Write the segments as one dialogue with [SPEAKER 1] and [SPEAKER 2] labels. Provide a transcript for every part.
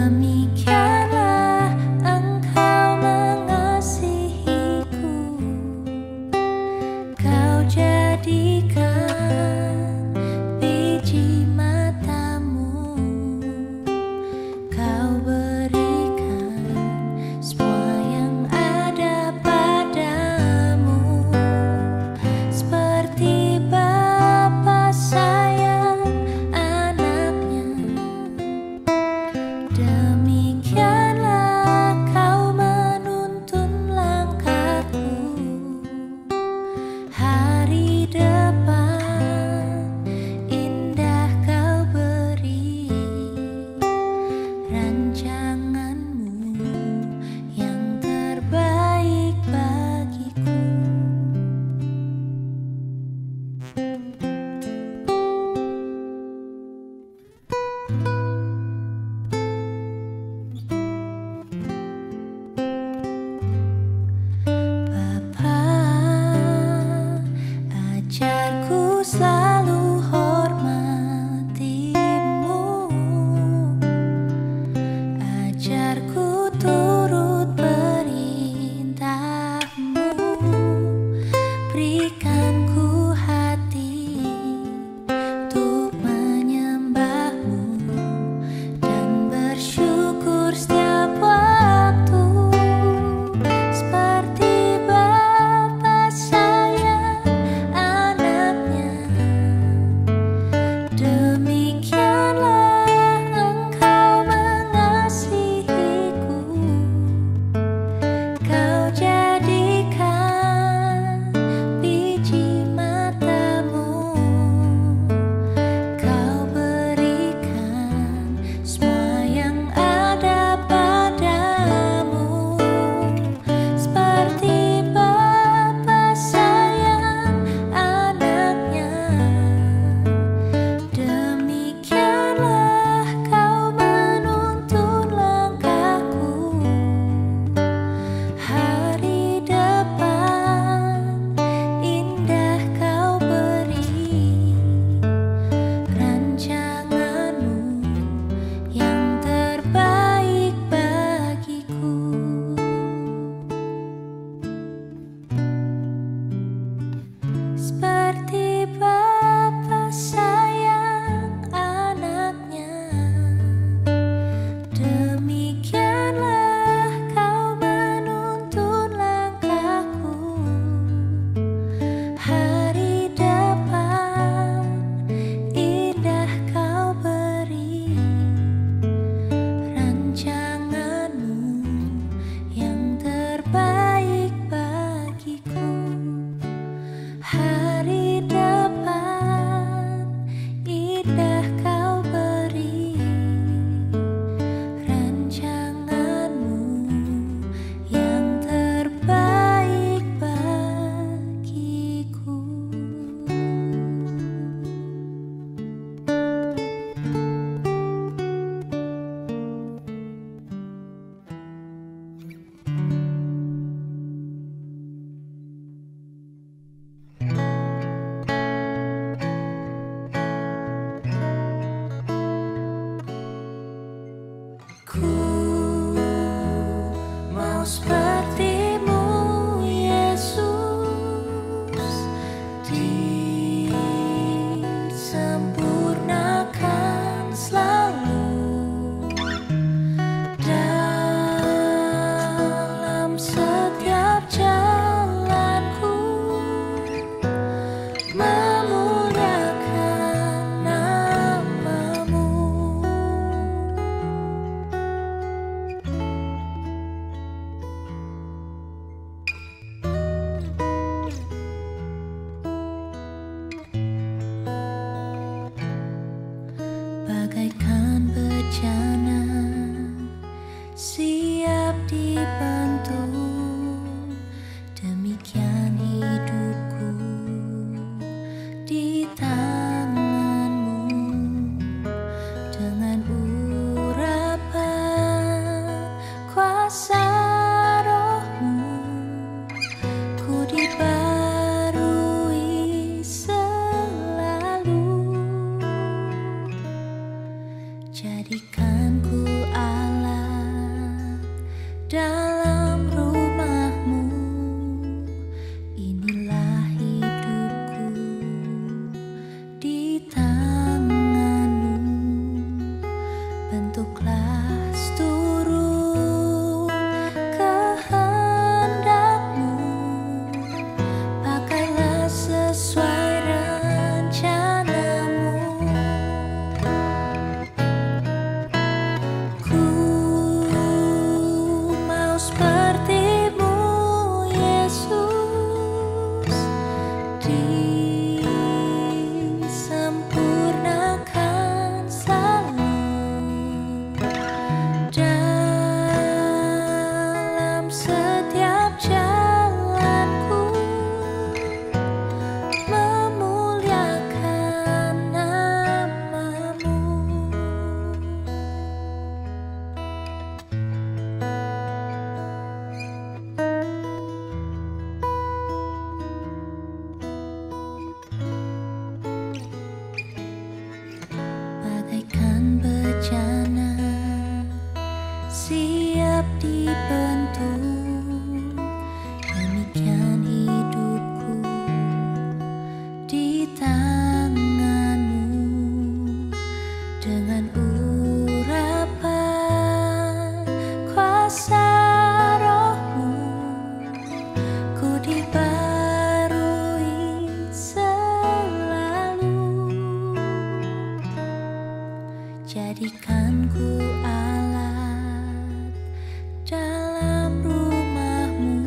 [SPEAKER 1] Demikianlah Engkau mengasihiku, Kau jadikan biji matamu, Kau berikan semua yang ada padamu, seperti Bapa sayang anaknya. Demikianlah Kau menuntun langkahku, hari depan indah Kau beri, rancanganmu yang terbaik bagiku. Bapa, ajarku selalu hormati-Mu, ajarku turut perintah-Mu, berikan ku hati untuk menyembah-Mu dan bersyukur setiap waktu, seperti Bapa sayang anaknya. Demikianlah Engkau mengasihiku, Kau jadikan biji matamu, Kau berikan semua yang ada padamu, seperti Bapa sayang anaknya. Demikianlah Kau menuntun langkahku, hari depan indah Kau beri, rancanganmu yang terbaik bagiku. Seperti Bapa sayang anaknya, demikianlah Kau menuntun langkahku, hari depan indah Kau beri, rancanganmu yang terbaik bagiku. Hari depan indah Kau beri, rancanganmu yang terbaik bagiku. Ku mau seperti-Mu, Yesus, disempurnakan selalu dalam setiap jalanku, memuliakan nama-Mu. Bagaikan bencana siap dibentuk, demikian hidupku di tangan-Mu. Dengan urapan kuasa Roh-Mu, ku dibarui selalu. Jadikan ku Allah dalam rumah-Mu. Inilah hidupku di tangan-Mu. Bentuklah seturun kehendak-Mu. Pakailah sesuai rencana-Mu. Ku mau seperti-Mu, Yesus, disempurnakan selalu dalam setiap jalanku, memuliakan nama-Mu. Bagaikan bejana siap dibentuk, demikian hidupku di tangan-Mu. Dengan urapan kuasa Roh-Mu, ku dibarui selalu. Jadikan ku alat dalam rumah-Mu.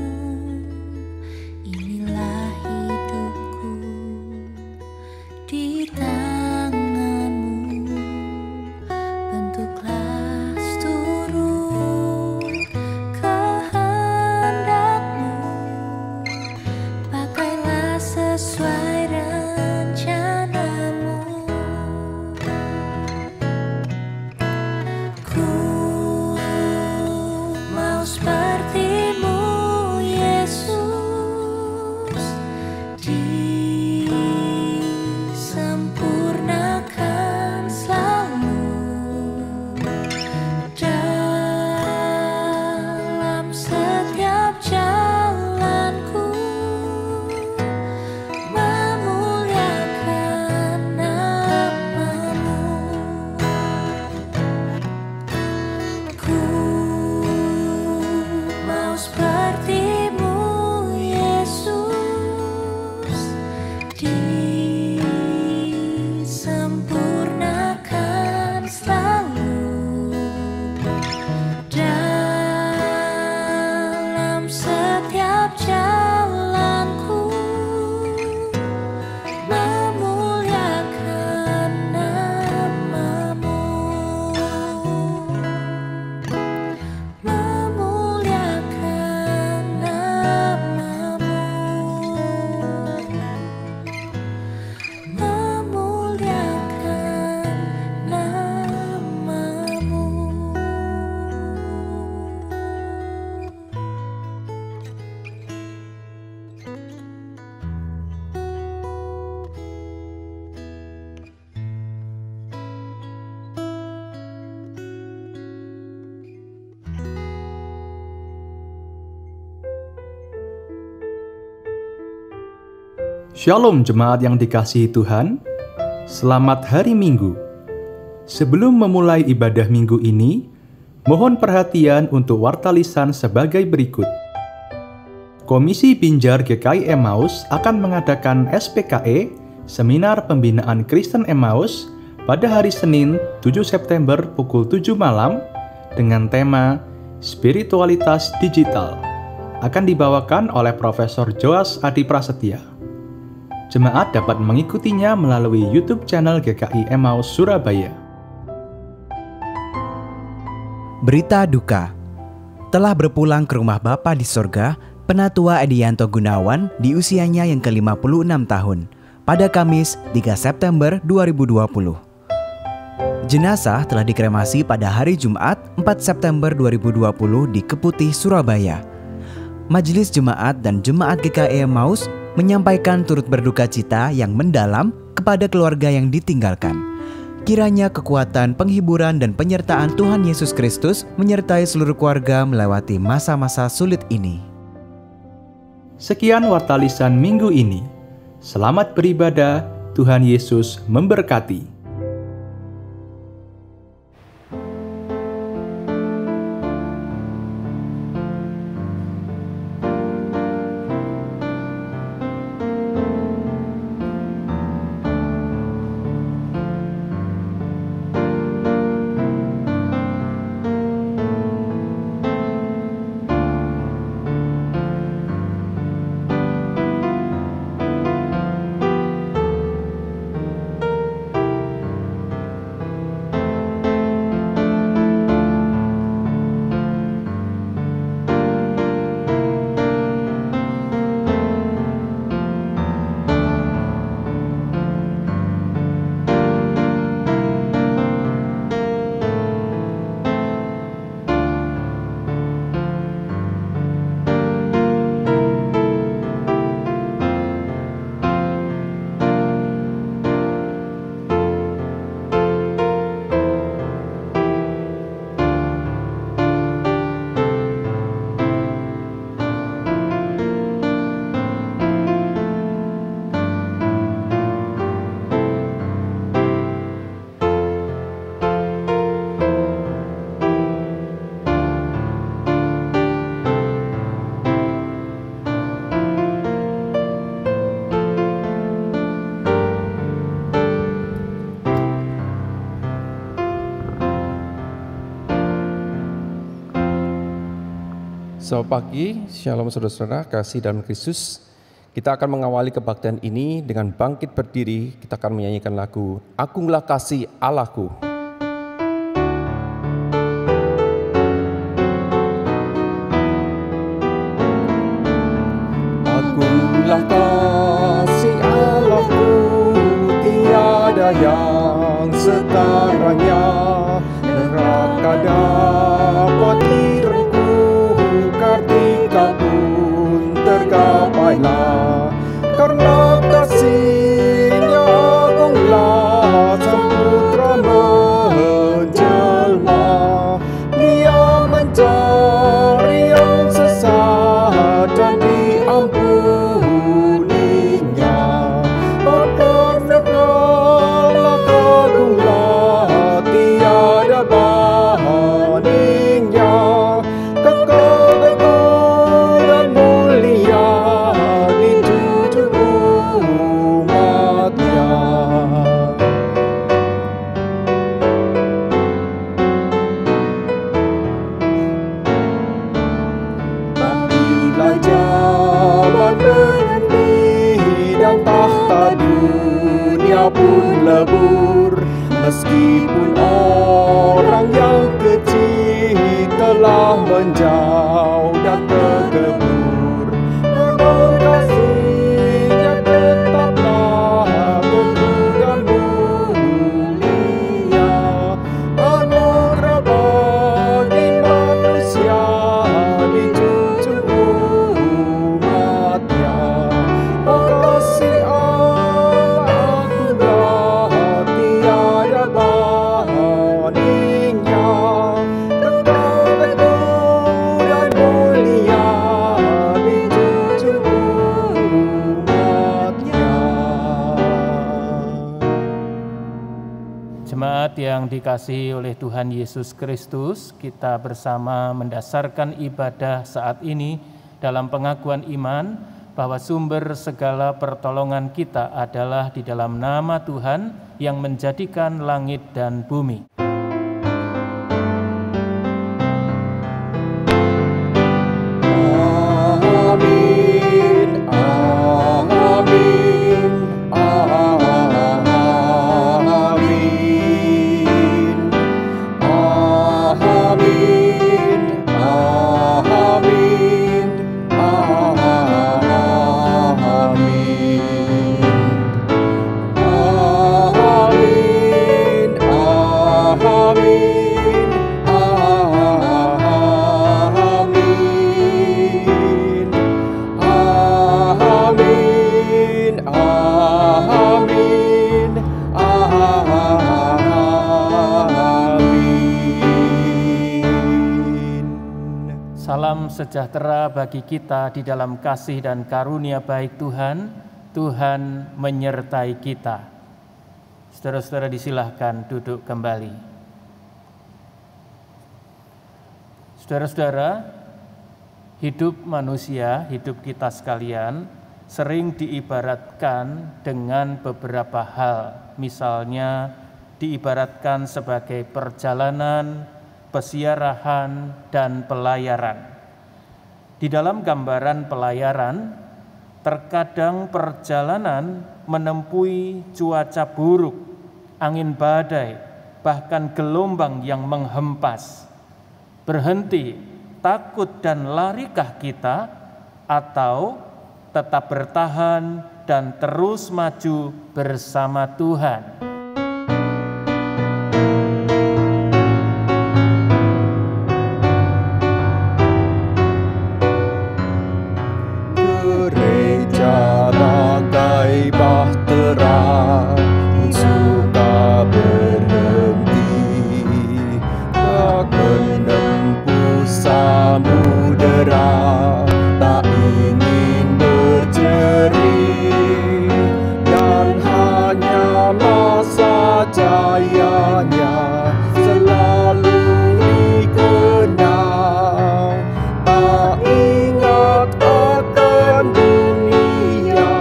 [SPEAKER 1] Inilah hidupku di tangan-Mu. Bentuklah seturun kehendak-Mu. Pakailah sesuai rencana-Mu. Ku mau seperti-Mu, Yesus, disempurnakan selalu dalam setiap jalanku, memuliakan nama-Mu. Ku mau seperti-Mu, Yesus, disempurnakan selalu dalam setiap jalanku, memuliakan nama-Mu. Memuliakan nama-Mu. Memuliakan nama-Mu.
[SPEAKER 2] Shalom jemaat yang dikasihi Tuhan, selamat hari Minggu. Sebelum memulai ibadah minggu ini, mohon perhatian untuk warta lisan sebagai berikut. Komisi Binjar GKI Emmaus akan mengadakan SPKE, Seminar Pembinaan Kristen Emmaus, pada hari Senin 7 September pukul 7 malam dengan tema Spiritualitas Digital. Akan dibawakan oleh Profesor Joas Adi Prasetya. Jemaat dapat mengikutinya melalui YouTube channel GKI Emmaus Surabaya.
[SPEAKER 3] Berita duka. Telah berpulang ke rumah Bapa di sorga, Penatua Edianto Gunawan di usianya yang ke-56 tahun, pada Kamis 3 September 2020. Jenazah telah dikremasi pada hari Jumat 4 September 2020 di Keputih, Surabaya. Majelis Jemaat dan Jemaat GKI Emmaus menyampaikan turut berduka cita yang mendalam kepada keluarga yang ditinggalkan. Kiranya kekuatan, penghiburan, dan penyertaan Tuhan Yesus Kristus menyertai seluruh keluarga melewati masa-masa sulit ini.
[SPEAKER 2] Sekian Warta Lisan minggu ini. Selamat beribadah, Tuhan Yesus memberkati.
[SPEAKER 4] Selamat pagi, Shalom saudara-saudara, kasih dalam Kristus. Kita akan mengawali kebaktian ini dengan bangkit berdiri. Kita akan menyanyikan lagu Agunglah Kasih Allahku. Agunglah kasih Allahku, tiada yang setaranya, neraka dapat direngkuh, kartika pun tergapailah, karena kasih-Nya agunglah Sang Putra menjelma. Dia mencari yang sesat dan diampuninya. Akan segala agunglah, tiada bandingnya. Kekal dan mulia dijunjung umat-Nya. Apabila zaman berhenti dan tahta dunia pun lebur, meskipun orang yang kecil telah menjauh dan terkebur, namun kasih-Nya tetaplah teguh dan mulia. Anugerah bagi manusia dijunjung umat-Nya. Oh, kasih Allah agunglah, tiada bandingnya. Kekal teguh dan mulia dijunjung umat-Nya.
[SPEAKER 5] Jemaat yang dikasihi oleh Tuhan Yesus Kristus, kita bersama mendasarkan ibadah saat ini dalam pengakuan iman bahwa sumber segala pertolongan kita adalah di dalam nama Tuhan yang menjadikan langit dan bumi.
[SPEAKER 4] Amin, amin, amin, amin, amin, amin, amin,
[SPEAKER 5] Salam sejahtera bagi kita di dalam kasih dan karunia baik Tuhan. Tuhan menyertai kita. Saudara-saudara disilahkan duduk kembali. Saudara-saudara, hidup manusia, hidup kita sekalian sering diibaratkan dengan beberapa hal. Misalnya diibaratkan sebagai perjalanan, pesiarahan, dan pelayaran. Di dalam gambaran pelayaran, terkadang perjalanan menempuhi cuaca buruk, angin badai, bahkan gelombang yang menghempas. Berhenti, takut dan larikah kita, atau tetap bertahan dan terus maju bersama Tuhan?
[SPEAKER 4] Bahtera suka berhenti, tak menempuh samudera, tak ingin bercerai, dan hanyalah sajayanya selalu dikenang, tak ingat akan dunia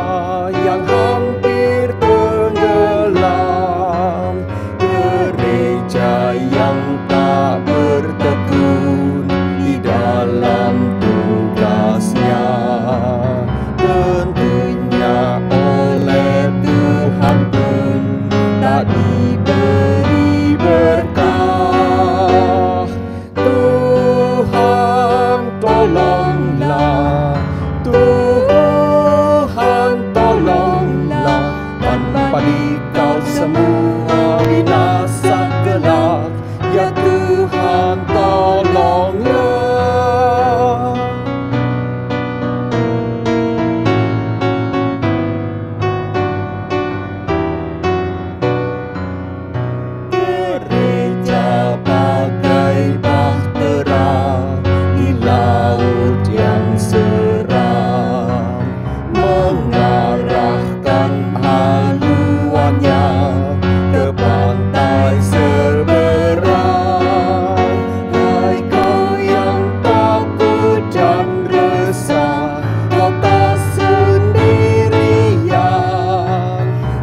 [SPEAKER 4] yang hampir tenggelam, gereja yang tak bertekun di dalam tugasnya, tentunya oleh Tuhan pun tak diberi berkah. Tuhan tolonglah, Tuhan tolonglah, tanpa Dikau semua binasa kelak. Ya Tuhan tolonglah. Gereja bagai bahtera di laut yang seram, mengarahkan haluannya ke pantai seberang. Hai kau yang takut dan resah, kau tak sendirian.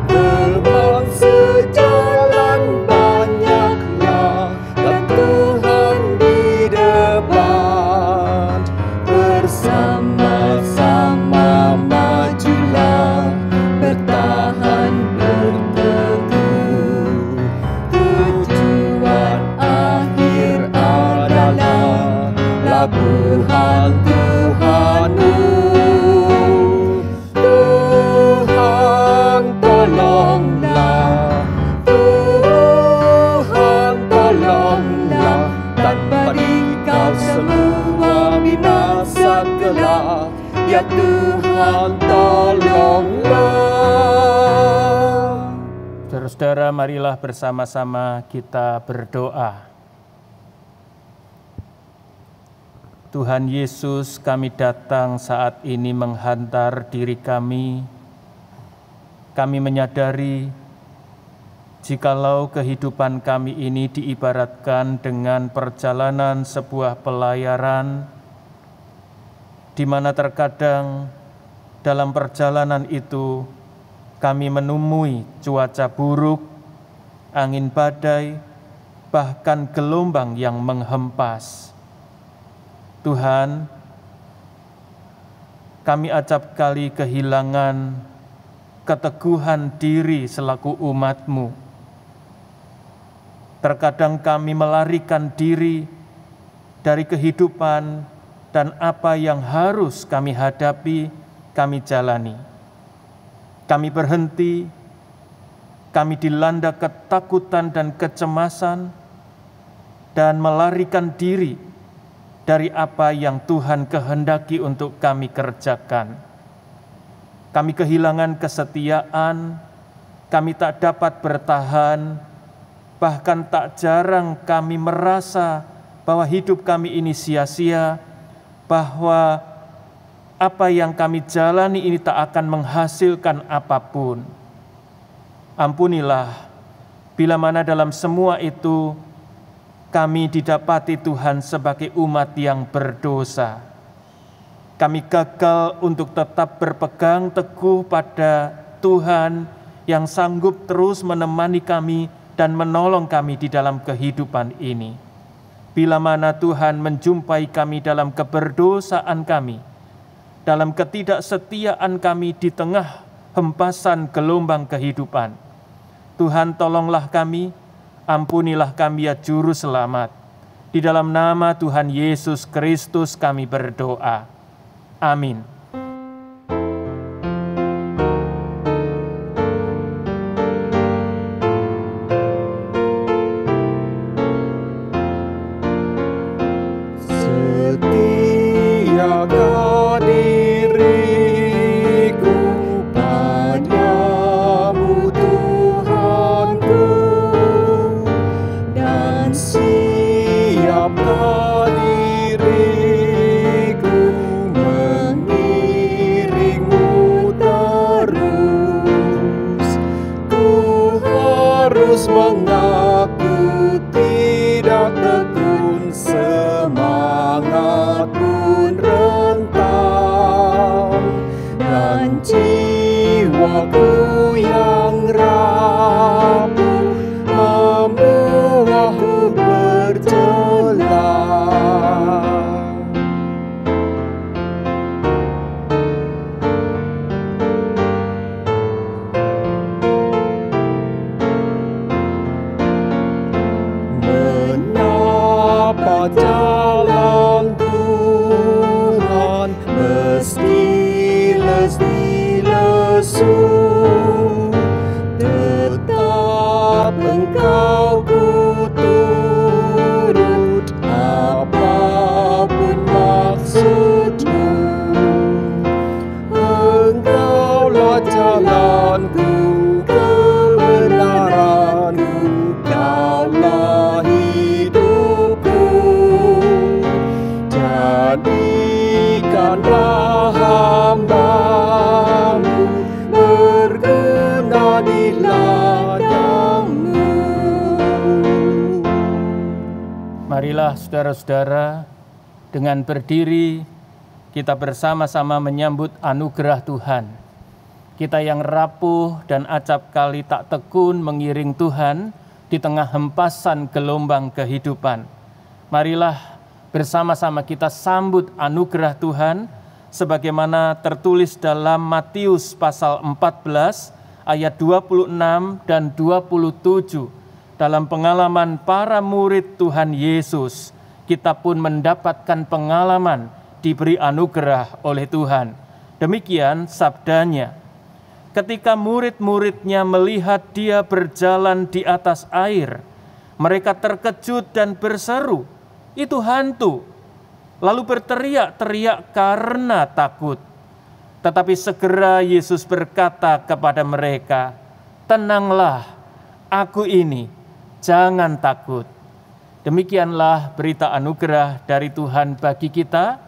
[SPEAKER 4] Teman sejalan banyaknya, dan Tuhan di depan. Bersama-sama majulah, bertahan berteguh. Tujuan akhir adalah labuhan Tuhanmu. Tuhan tolonglah, Tuhan tolonglah, tanpa Dikau semua binasa kelak. Ya Tuhan tolonglah.
[SPEAKER 5] Saudara-saudara, marilah bersama-sama kita berdoa. Tuhan Yesus, kami datang saat ini menghantar diri kami. Kami menyadari jikalau kehidupan kami ini diibaratkan dengan perjalanan sebuah pelayaran, di mana terkadang dalam perjalanan itu kami menemui cuaca buruk, angin badai, bahkan gelombang yang menghempas. Tuhan, kami acap kali kehilangan keteguhan diri selaku umat-Mu. Terkadang kami melarikan diri dari kehidupan dan apa yang harus kami hadapi, kami jalani. Kami berhenti, kami dilanda ketakutan dan kecemasan, dan melarikan diri dari apa yang Tuhan kehendaki untuk kami kerjakan. Kami kehilangan kesetiaan, kami tak dapat bertahan, bahkan tak jarang kami merasa bahwa hidup kami ini sia-sia bahwa apa yang kami jalani ini tak akan menghasilkan apapun. Ampunilah bila mana dalam semua itu kami didapati Tuhan sebagai umat yang berdosa. Kami gagal untuk tetap berpegang teguh pada Tuhan yang sanggup terus menemani kami dan menolong kami di dalam kehidupan ini. Bila mana Tuhan menjumpai kami dalam keberdosaan kami, dalam ketidaksetiaan kami di tengah hempasan gelombang kehidupan, Tuhan tolonglah kami, ampunilah kami ya Juru Selamat. Di dalam nama Tuhan Yesus Kristus kami berdoa. Amin.
[SPEAKER 6] Setiakan diriku padamu Tuhanku, dan siapkan diriku mengiringmu terus. Ku harus mengaku tidak tekun, semangat pun rentang, dan jiwaku yang rapuh membuahku berjalan. Menapa jalan Tuhan mesti les-lesu, tetap Engkau ku turut apapun maksudmu. Engkaulah jalanku, kebenaranku, Kaulah hidupku. Jadikanlah hamba-Mu berguna di ladang-Mu.
[SPEAKER 5] Marilah saudara-saudara, dengan berdiri kita bersama-sama menyambut anugerah Tuhan. Kita yang rapuh dan acap kali tak tekun mengiring Tuhan di tengah hempasan gelombang kehidupan. Marilah bersama-sama kita sambut anugerah Tuhan sebagaimana tertulis dalam Matius pasal 14 ayat 26 dan 27. Dalam pengalaman para murid Tuhan Yesus, kita pun mendapatkan pengalaman diberi anugerah oleh Tuhan. Demikian sabdanya. Ketika murid-muridnya melihat dia berjalan di atas air, mereka terkejut dan berseru, "Itu hantu!" Lalu berteriak-teriak karena takut. Tetapi segera Yesus berkata kepada mereka, "Tenanglah, aku ini, jangan takut." Demikianlah berita anugerah dari Tuhan bagi kita.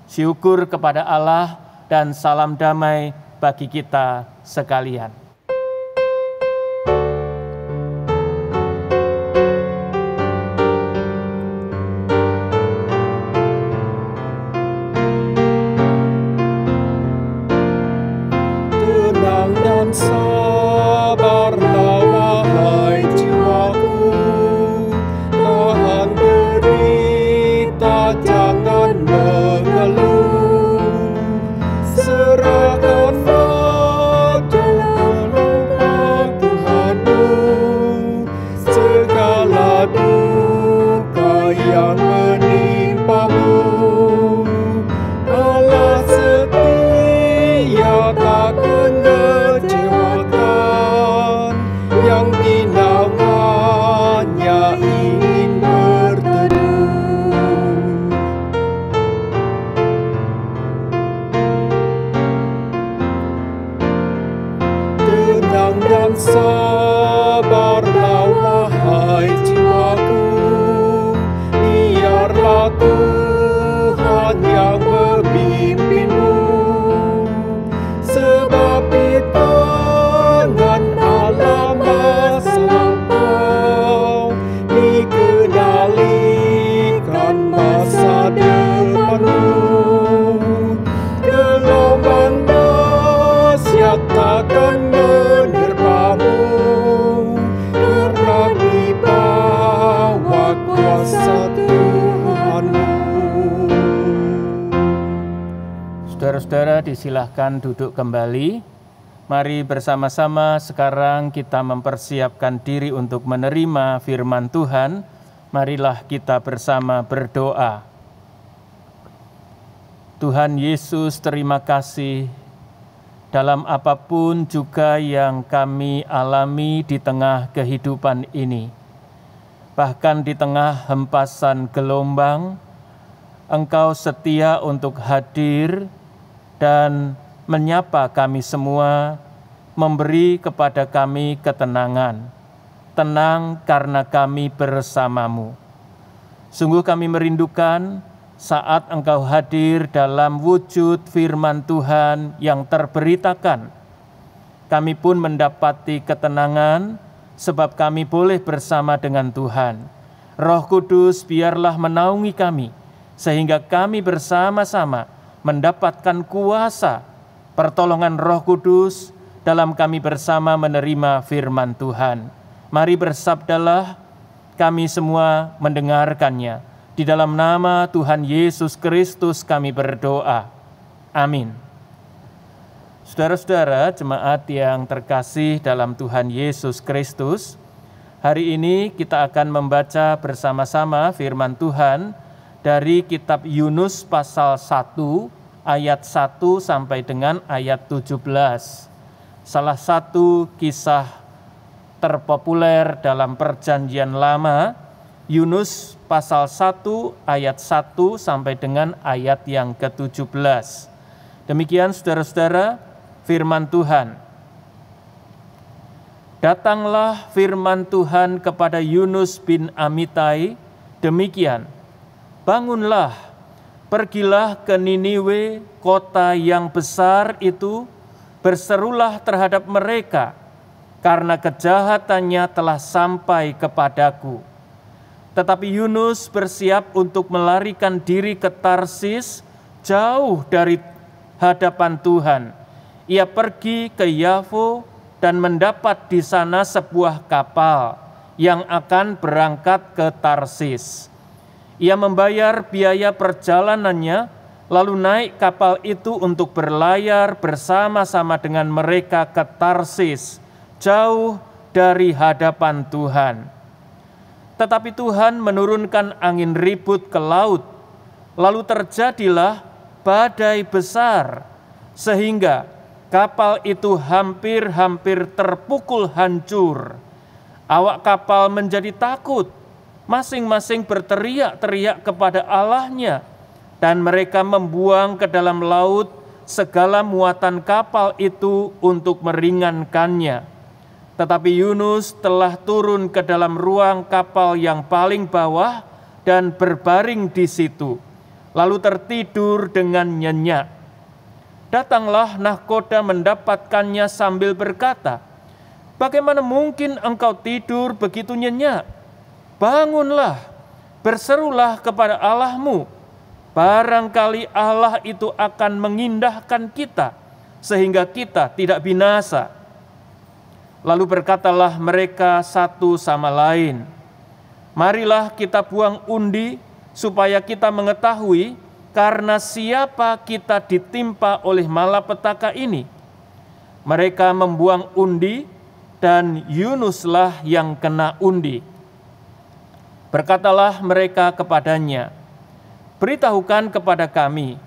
[SPEAKER 5] Syukur kepada Allah dan salam damai bagi kita sekalian.
[SPEAKER 6] Tenang dan sabarlah wahai jiwaku, tahan derita, jangan mengeluh. Serahkanlah dalam Tuhanmu segala duka yang menimpamu. Allah setia, takkan kecewakan yang di naungannya ingin berteduh. Tenang dan sabarlah wahai jiwaku, biarlah Tuhan yang
[SPEAKER 5] Saudara-saudara disilahkan duduk kembali. Mari bersama-sama sekarang kita mempersiapkan diri untuk menerima firman Tuhan. Marilah kita bersama berdoa. Tuhan Yesus, terima kasih dalam apapun juga yang kami alami di tengah kehidupan ini. Bahkan di tengah hempasan gelombang, Engkau setia untuk hadir dan menyapa kami semua, memberi kepada kami ketenangan. Tenang karena kami bersamamu. Sungguh kami merindukan saat Engkau hadir dalam wujud firman Tuhan yang terberitakan. Kami pun mendapati ketenangan sebab kami boleh bersama dengan Tuhan. Roh Kudus biarlah menaungi kami, sehingga kami bersama-sama mendapatkan kuasa pertolongan Roh Kudus dalam kami bersama menerima firman Tuhan. Mari bersabdalah, kami semua mendengarkannya. Di dalam nama Tuhan Yesus Kristus kami berdoa. Amin. Saudara-saudara, jemaat yang terkasih dalam Tuhan Yesus Kristus, hari ini kita akan membaca bersama-sama firman Tuhan dari kitab Yunus pasal 1 ayat 1 sampai dengan ayat 17. Salah satu kisah terpopuler dalam Perjanjian Lama, Yunus pasal 1 ayat 1 sampai dengan ayat yang ke-17. Demikian saudara-saudara firman Tuhan. Datanglah firman Tuhan kepada Yunus bin Amitai, demikian, bangunlah, pergilah ke Niniwe, kota yang besar itu, berserulah terhadap mereka, karena kejahatannya telah sampai kepadaku. Tetapi Yunus bersiap untuk melarikan diri ke Tarsis, jauh dari hadapan Tuhan. Ia pergi ke Yafo dan mendapat di sana sebuah kapal yang akan berangkat ke Tarsis. Ia membayar biaya perjalanannya, lalu naik kapal itu untuk berlayar bersama-sama dengan mereka ke Tarsis, jauh dari hadapan Tuhan. Tetapi Tuhan menurunkan angin ribut ke laut, lalu terjadilah badai besar, sehingga kapal itu hampir-hampir terpukul hancur. Awak kapal menjadi takut, masing-masing berteriak-teriak kepada Allahnya, dan mereka membuang ke dalam laut segala muatan kapal itu untuk meringankannya. Tetapi Yunus telah turun ke dalam ruang kapal yang paling bawah dan berbaring di situ, lalu tertidur dengan nyenyak. Datanglah nahkoda mendapatkannya sambil berkata, "Bagaimana mungkin engkau tidur begitu nyenyak? Bangunlah, berserulah kepada Allahmu. Barangkali Allah itu akan mengindahkan kita, sehingga kita tidak binasa." Lalu berkatalah mereka satu sama lain, "Marilah kita buang undi, supaya kita mengetahui karena siapa kita ditimpa oleh malapetaka ini." Mereka membuang undi, dan Yunuslah yang kena undi. Berkatalah mereka kepadanya, "Beritahukan kepada kami,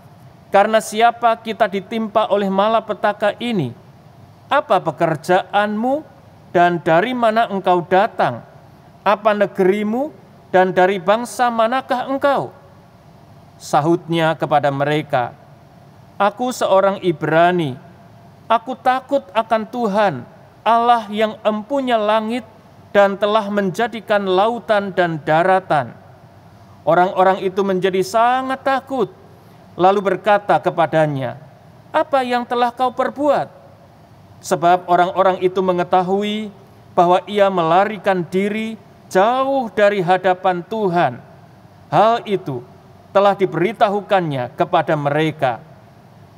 [SPEAKER 5] karena siapa kita ditimpa oleh malapetaka ini? Apa pekerjaanmu dan dari mana engkau datang? Apa negerimu dan dari bangsa manakah engkau?" Sahutnya kepada mereka, "Aku seorang Ibrani. Aku takut akan Tuhan, Allah yang empunya langit dan telah menjadikan lautan dan daratan." Orang-orang itu menjadi sangat takut, lalu berkata kepadanya, "Apa yang telah kau perbuat?" Sebab orang-orang itu mengetahui bahwa ia melarikan diri jauh dari hadapan Tuhan. Hal itu telah diberitahukannya kepada mereka.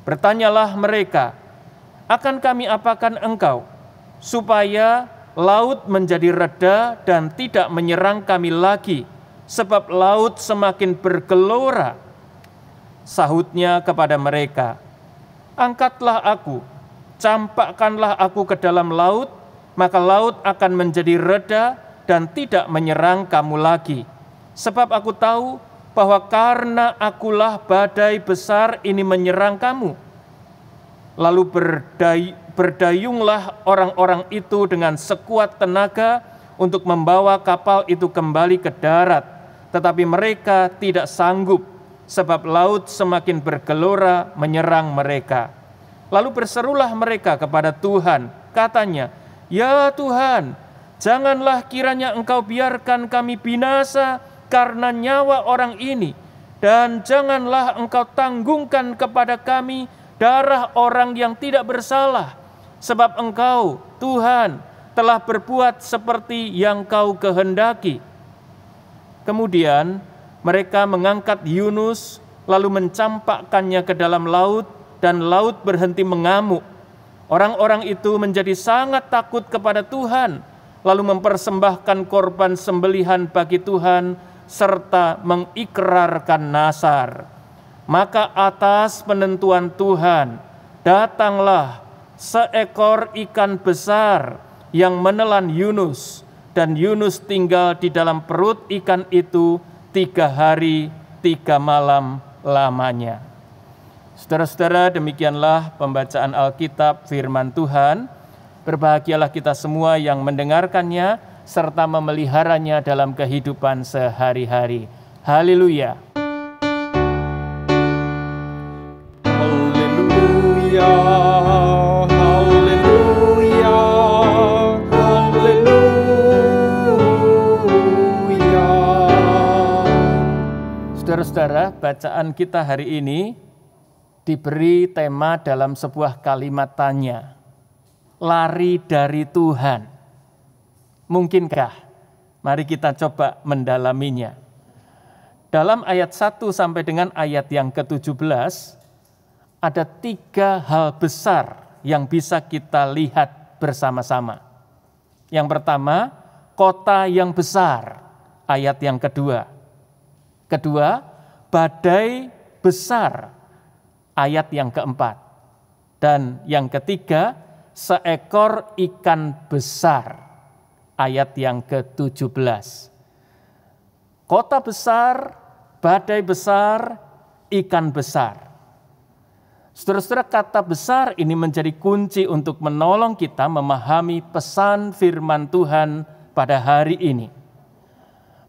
[SPEAKER 5] Bertanyalah mereka, "Akan kami apakan engkau, supaya laut menjadi reda dan tidak menyerang kami lagi, sebab laut semakin bergelora?" Sahutnya kepada mereka, Angkatlah aku, campakkanlah aku ke dalam laut, maka laut akan menjadi reda dan tidak menyerang kamu lagi. Sebab aku tahu bahwa karena akulah badai besar ini menyerang kamu. Lalu berdayunglah orang-orang itu dengan sekuat tenaga untuk membawa kapal itu kembali ke darat. Tetapi mereka tidak sanggup, sebab laut semakin bergelora menyerang mereka. Lalu berserulah mereka kepada Tuhan, katanya, "Ya Tuhan, janganlah kiranya Engkau biarkan kami binasa karena nyawa orang ini, dan janganlah Engkau tanggungkan kepada kami darah orang yang tidak bersalah, sebab Engkau, Tuhan, telah berbuat seperti yang Kau kehendaki." Kemudian mereka mengangkat Yunus, lalu mencampakkannya ke dalam laut, dan laut berhenti mengamuk. Orang-orang itu menjadi sangat takut kepada Tuhan, lalu mempersembahkan korban sembelihan bagi Tuhan, serta mengikrarkan nazar. Maka atas penentuan Tuhan, datanglah seekor ikan besar yang menelan Yunus, dan Yunus tinggal di dalam perut ikan itu 3 hari 3 malam lamanya. Saudara-saudara, demikianlah pembacaan Alkitab firman Tuhan. Berbahagialah kita semua yang mendengarkannya serta memeliharanya dalam kehidupan sehari-hari. Haleluya.
[SPEAKER 6] Haleluya, haleluya, haleluya.
[SPEAKER 5] Saudara-saudara, bacaan kita hari ini diberi tema dalam sebuah kalimat tanya. Lari dari Tuhan. Mungkinkah? Mari kita coba mendalaminya. Dalam ayat 1 sampai dengan ayat yang ke-17, ada 3 hal besar yang bisa kita lihat bersama-sama. Yang pertama, kota yang besar, ayat yang kedua. Kedua, badai besar, ayat yang keempat. Dan yang ketiga, seekor ikan besar, ayat yang ke-17. Kota besar, badai besar, ikan besar. Saudara-saudara, kata besar ini menjadi kunci untuk menolong kita memahami pesan firman Tuhan pada hari ini.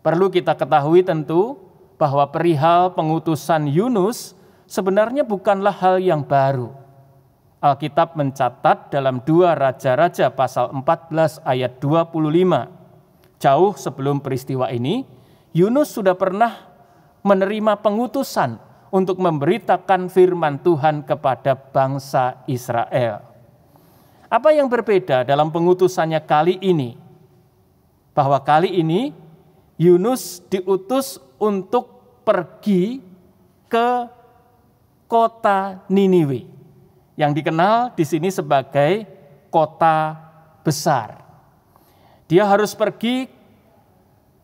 [SPEAKER 5] Perlu kita ketahui tentu bahwa perihal pengutusan Yunus sebenarnya bukanlah hal yang baru. Alkitab mencatat dalam 2 Raja-Raja pasal 14 ayat 25. Jauh sebelum peristiwa ini, Yunus sudah pernah menerima pengutusan untuk memberitakan firman Tuhan kepada bangsa Israel. Apa yang berbeda dalam pengutusannya kali ini? Bahwa kali ini Yunus diutus untuk pergi ke kota Niniwe, yang dikenal di sini sebagai kota besar. Dia harus pergi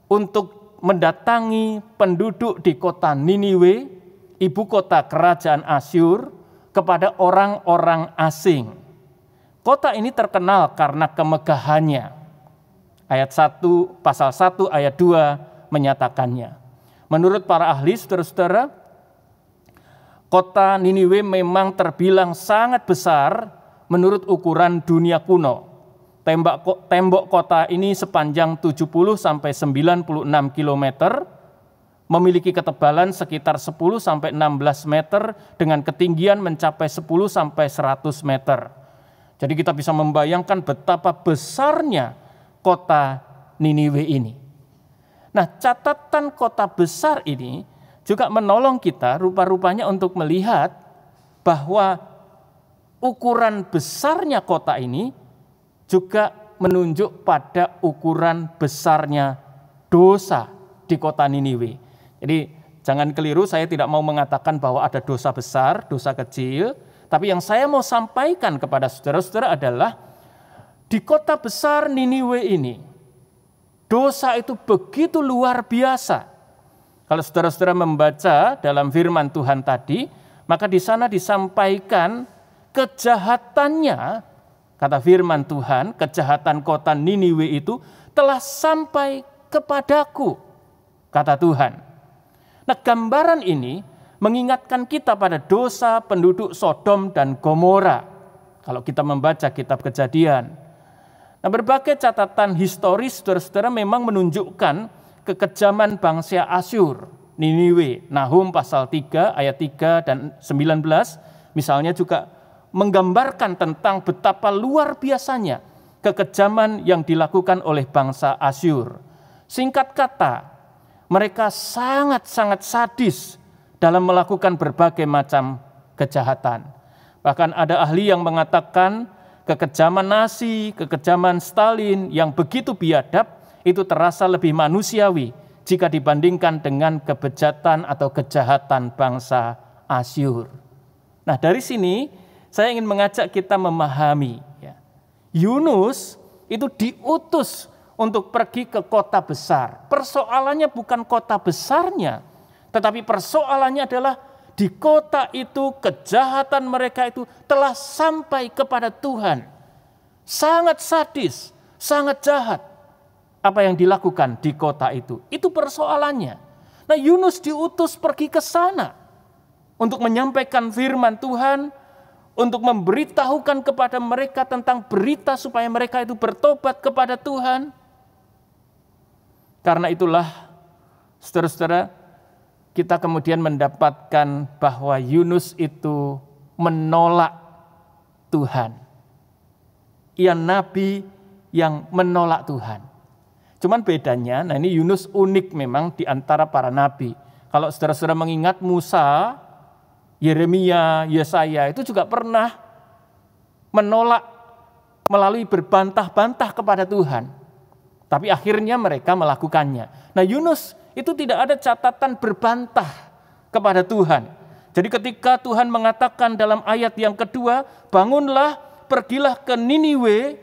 [SPEAKER 5] untuk mendatangi penduduk di kota Niniwe, ibu kota kerajaan Asyur, kepada orang-orang asing. Kota ini terkenal karena kemegahannya. Ayat 1, pasal 1 ayat 2 menyatakannya. Menurut para ahli, saudara-saudara, kota Niniwe memang terbilang sangat besar menurut ukuran dunia kuno. Tembok kota ini sepanjang 70 sampai 96 km, memiliki ketebalan sekitar 10 sampai 16 meter dengan ketinggian mencapai 10 sampai 100 meter. Jadi kita bisa membayangkan betapa besarnya kota Niniwe ini. Nah, catatan kota besar ini juga menolong kita rupa-rupanya untuk melihat bahwa ukuran besarnya kota ini juga menunjuk pada ukuran besarnya dosa di kota Niniwe. Jadi jangan keliru, saya tidak mau mengatakan bahwa ada dosa besar, dosa kecil, tapi yang saya mau sampaikan kepada saudara-saudara adalah di kota besar Niniwe ini, dosa itu begitu luar biasa. Kalau saudara-saudara membaca dalam firman Tuhan tadi, maka di sana disampaikan kejahatannya, kata firman Tuhan, kejahatan kota Niniwe itu telah sampai kepadaku, kata Tuhan. Nah, gambaran ini mengingatkan kita pada dosa penduduk Sodom dan Gomora. Kalau kita membaca kitab Kejadian. Nah, berbagai catatan historis saudara-saudara memang menunjukkan kekejaman bangsa Asyur, Niniwe. Nahum pasal 3 ayat 3 dan 19 misalnya juga menggambarkan tentang betapa luar biasanya kekejaman yang dilakukan oleh bangsa Asyur. Singkat kata, mereka sangat-sangat sadis dalam melakukan berbagai macam kejahatan. Bahkan ada ahli yang mengatakan kekejaman Nazi, kekejaman Stalin yang begitu biadab itu terasa lebih manusiawi jika dibandingkan dengan kebejatan atau kejahatan bangsa Asyur. Nah, dari sini saya ingin mengajak kita memahami, Yunus itu diutus untuk pergi ke kota besar. Persoalannya bukan kota besarnya, tetapi persoalannya adalah di kota itu kejahatan mereka itu telah sampai kepada Tuhan. Sangat sadis, sangat jahat apa yang dilakukan di kota itu. Itu persoalannya. Nah, Yunus diutus pergi ke sana untuk menyampaikan firman Tuhan, untuk memberitahukan kepada mereka tentang berita supaya mereka itu bertobat kepada Tuhan. Karena itulah, saudara-saudara, kita kemudian mendapatkan bahwa Yunus itu menolak Tuhan. Ia nabi yang menolak Tuhan. Cuman bedanya, nah ini Yunus unik memang di antara para nabi. Kalau saudara-saudara mengingat Musa, Yeremia, Yesaya itu juga pernah menolak melalui berbantah-bantah kepada Tuhan. Tapi akhirnya mereka melakukannya. Nah, Yunus itu tidak ada catatan berbantah kepada Tuhan. Jadi ketika Tuhan mengatakan dalam ayat yang kedua, bangunlah, pergilah ke Niniwe,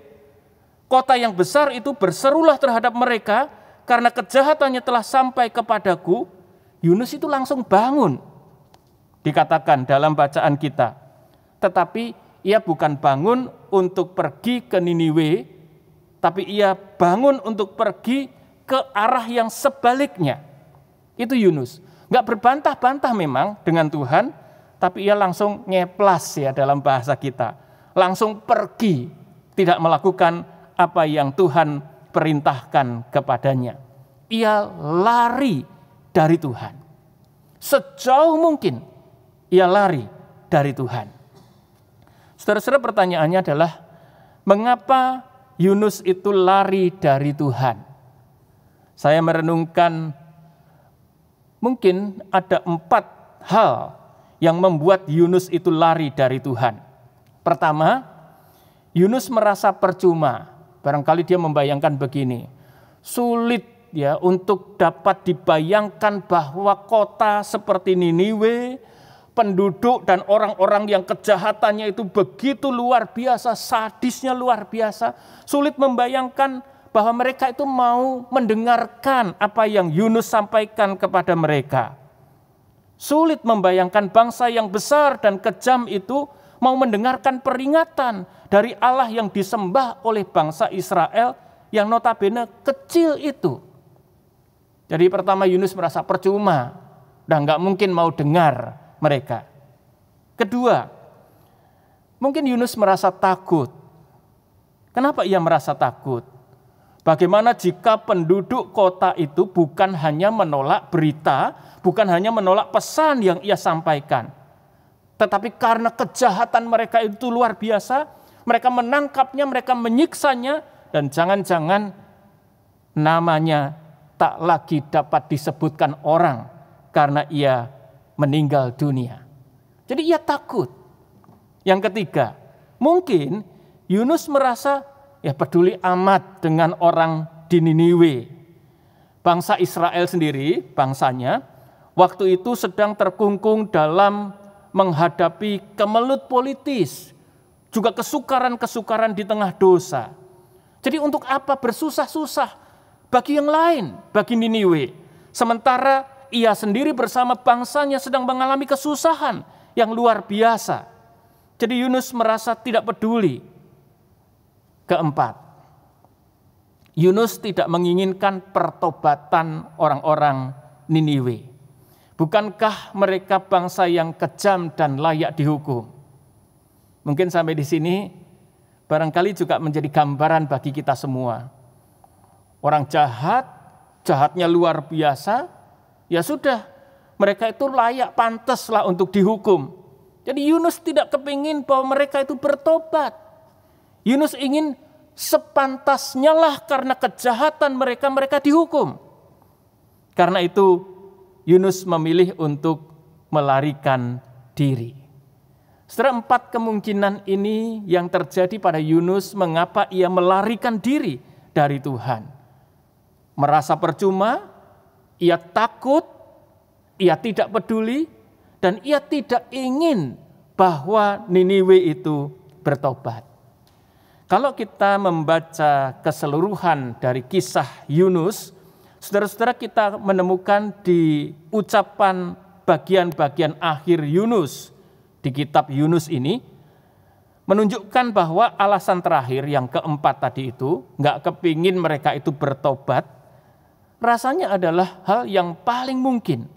[SPEAKER 5] kota yang besar itu, berserulah terhadap mereka, karena kejahatannya telah sampai kepadaku. Yunus itu langsung bangun. Dikatakan dalam bacaan kita. Tetapi ia bukan bangun untuk pergi ke Niniwe, tapi ia bangun untuk pergi ke arah yang sebaliknya. Itu Yunus. Nggak berbantah-bantah memang dengan Tuhan, tapi ia langsung ngeplas ya dalam bahasa kita. Langsung pergi, tidak melakukan apa yang Tuhan perintahkan kepadanya. Ia lari dari Tuhan. Sejauh mungkin ia lari dari Tuhan. Saudara-saudara, pertanyaannya adalah, mengapa Yunus itu lari dari Tuhan? Saya merenungkan, mungkin ada 4 hal yang membuat Yunus itu lari dari Tuhan. Pertama, Yunus merasa percuma. Barangkali dia membayangkan begini, sulit ya untuk dapat dibayangkan bahwa kota seperti Niniwe, penduduk dan orang-orang yang kejahatannya itu begitu luar biasa, sadisnya luar biasa. Sulit membayangkan bahwa mereka itu mau mendengarkan apa yang Yunus sampaikan kepada mereka. Sulit membayangkan bangsa yang besar dan kejam itu mau mendengarkan peringatan dari Allah yang disembah oleh bangsa Israel yang notabene kecil itu. Jadi pertama, Yunus merasa percuma dan nggak mungkin mau dengar mereka. Kedua, mungkin Yunus merasa takut. Kenapa ia merasa takut? Bagaimana jika penduduk kota itu bukan hanya menolak berita, bukan hanya menolak pesan yang ia sampaikan, tetapi karena kejahatan mereka itu luar biasa, mereka menangkapnya, mereka menyiksanya, dan jangan-jangan namanya tak lagi dapat disebutkan orang karena ia meninggal dunia. Jadi ia takut. Yang ketiga, mungkin Yunus merasa peduli amat dengan orang di Niniwe. Bangsa Israel sendiri, bangsanya, waktu itu sedang terkungkung dalam menghadapi kemelut politis, juga kesukaran-kesukaran di tengah dosa. Jadi untuk apa bersusah-susah bagi yang lain, bagi Niniwe, sementara ia sendiri bersama bangsanya sedang mengalami kesusahan yang luar biasa. Jadi Yunus merasa tidak peduli. Keempat, Yunus tidak menginginkan pertobatan orang-orang Niniwe. Bukankah mereka bangsa yang kejam dan layak dihukum? Mungkin sampai di sini barangkali juga menjadi gambaran bagi kita semua. Orang jahat, jahatnya luar biasa, ya sudah, mereka itu layak, pantaslah untuk dihukum. Jadi Yunus tidak kepingin bahwa mereka itu bertobat. Yunus ingin sepantasnya lah karena kejahatan mereka, mereka dihukum. Karena itu Yunus memilih untuk melarikan diri. Saudara, 4 kemungkinan ini yang terjadi pada Yunus mengapa ia melarikan diri dari Tuhan. Merasa percuma, ia takut, ia tidak peduli, dan ia tidak ingin bahwa Niniwe itu bertobat. Kalau kita membaca keseluruhan dari kisah Yunus, saudara-saudara, kita menemukan di ucapan bagian-bagian akhir Yunus di kitab Yunus ini menunjukkan bahwa alasan terakhir yang keempat tadi itu, nggak kepingin mereka itu bertobat, rasanya adalah hal yang paling mungkin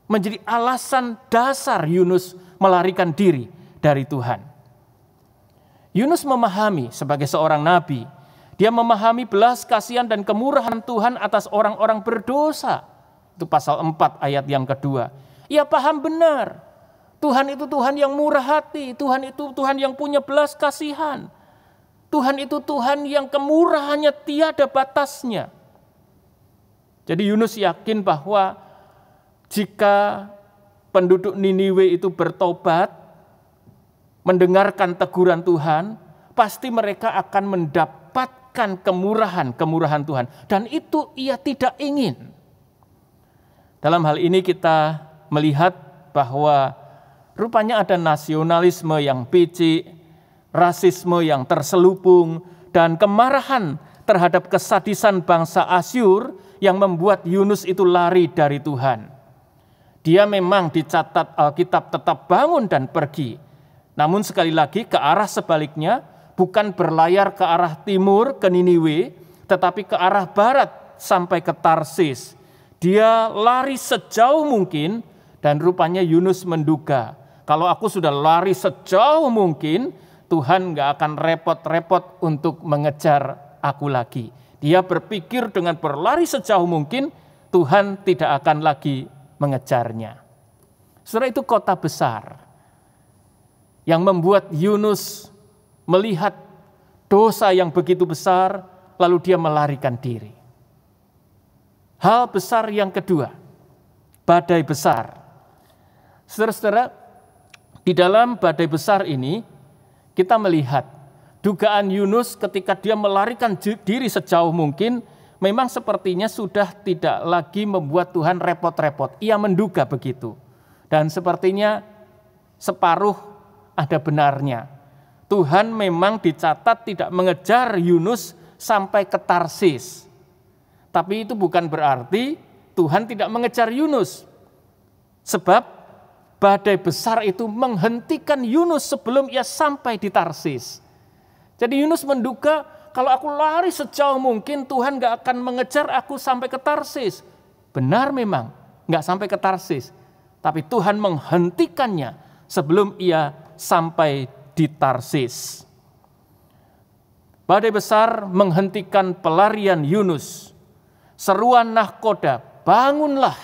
[SPEAKER 5] menjadi alasan dasar Yunus melarikan diri dari Tuhan. Yunus memahami sebagai seorang nabi, dia memahami belas kasihan dan kemurahan Tuhan atas orang-orang berdosa. Itu pasal 4 ayat yang kedua. Ia paham benar, Tuhan itu Tuhan yang murah hati, Tuhan itu Tuhan yang punya belas kasihan. Tuhan itu Tuhan yang kemurahannya tiada batasnya. Jadi Yunus yakin bahwa jika penduduk Niniwe itu bertobat, mendengarkan teguran Tuhan, pasti mereka akan mendapatkan kemurahan Tuhan. Dan itu ia tidak ingin. Dalam hal ini kita melihat bahwa rupanya ada nasionalisme yang picik, rasisme yang terselubung, dan kemarahan terhadap kesadisan bangsa Asyur yang membuat Yunus itu lari dari Tuhan. Dia memang dicatat Alkitab tetap bangun dan pergi. Namun sekali lagi ke arah sebaliknya, bukan berlayar ke arah timur ke Niniwe, tetapi ke arah barat sampai ke Tarsis. Dia lari sejauh mungkin dan rupanya Yunus menduga, kalau aku sudah lari sejauh mungkin, Tuhan gak akan repot-repot untuk mengejar aku lagi. Dia berpikir dengan berlari sejauh mungkin, Tuhan tidak akan lagi mengejarnya. Saudara, itu kota besar yang membuat Yunus melihat dosa yang begitu besar, lalu dia melarikan diri. Hal besar yang kedua, badai besar. Saudara-saudara, di dalam badai besar ini, kita melihat dugaan Yunus ketika dia melarikan diri sejauh mungkin, memang sepertinya sudah tidak lagi membuat Tuhan repot-repot. Ia menduga begitu. Dan sepertinya separuh ada benarnya. Tuhan memang dicatat tidak mengejar Yunus sampai ke Tarsis. Tapi itu bukan berarti Tuhan tidak mengejar Yunus. Sebab badai besar itu menghentikan Yunus sebelum ia sampai di Tarsis. Jadi Yunus menduga, kalau aku lari sejauh mungkin Tuhan gak akan mengejar aku sampai ke Tarsis. Benar memang, gak sampai ke Tarsis. Tapi Tuhan menghentikannya sebelum ia sampai di Tarsis. Badai besar menghentikan pelarian Yunus. Seruan nahkoda, bangunlah,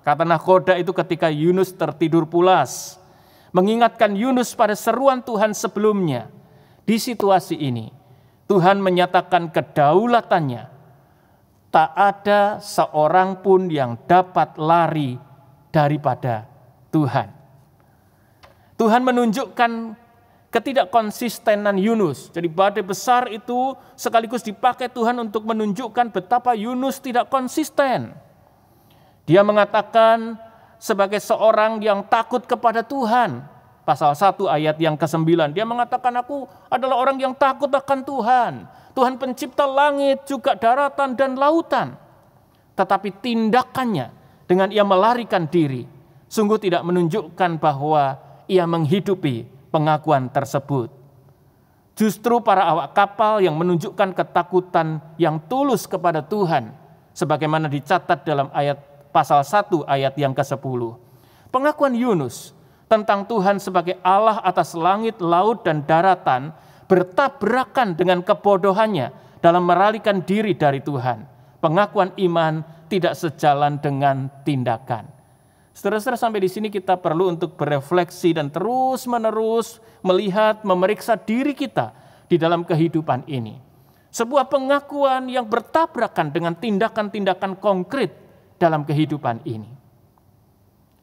[SPEAKER 5] kata nahkoda itu ketika Yunus tertidur pulas. Mengingatkan Yunus pada seruan Tuhan sebelumnya. Di situasi ini, Tuhan menyatakan kedaulatannya. Tak ada seorang pun yang dapat lari daripada Tuhan. Tuhan menunjukkan ketidakkonsistenan Yunus. Jadi badai besar itu sekaligus dipakai Tuhan untuk menunjukkan betapa Yunus tidak konsisten. Dia mengatakan sebagai seorang yang takut kepada Tuhan. Pasal 1 ayat yang ke-9, dia mengatakan aku adalah orang yang takut akan Tuhan. Tuhan pencipta langit, juga daratan dan lautan. Tetapi tindakannya dengan ia melarikan diri, sungguh tidak menunjukkan bahwa ia menghidupi pengakuan tersebut. Justru para awak kapal yang menunjukkan ketakutan yang tulus kepada Tuhan, sebagaimana dicatat dalam ayat pasal 1 ayat yang ke-10. Pengakuan Yunus tentang Tuhan sebagai Allah atas langit, laut, dan daratan bertabrakan dengan kebodohannya dalam meralihkan diri dari Tuhan. Pengakuan iman tidak sejalan dengan tindakan. Saudara-saudara, sampai di sini kita perlu untuk berefleksi dan terus-menerus melihat, memeriksa diri kita di dalam kehidupan ini. Sebuah pengakuan yang bertabrakan dengan tindakan-tindakan konkret dalam kehidupan ini.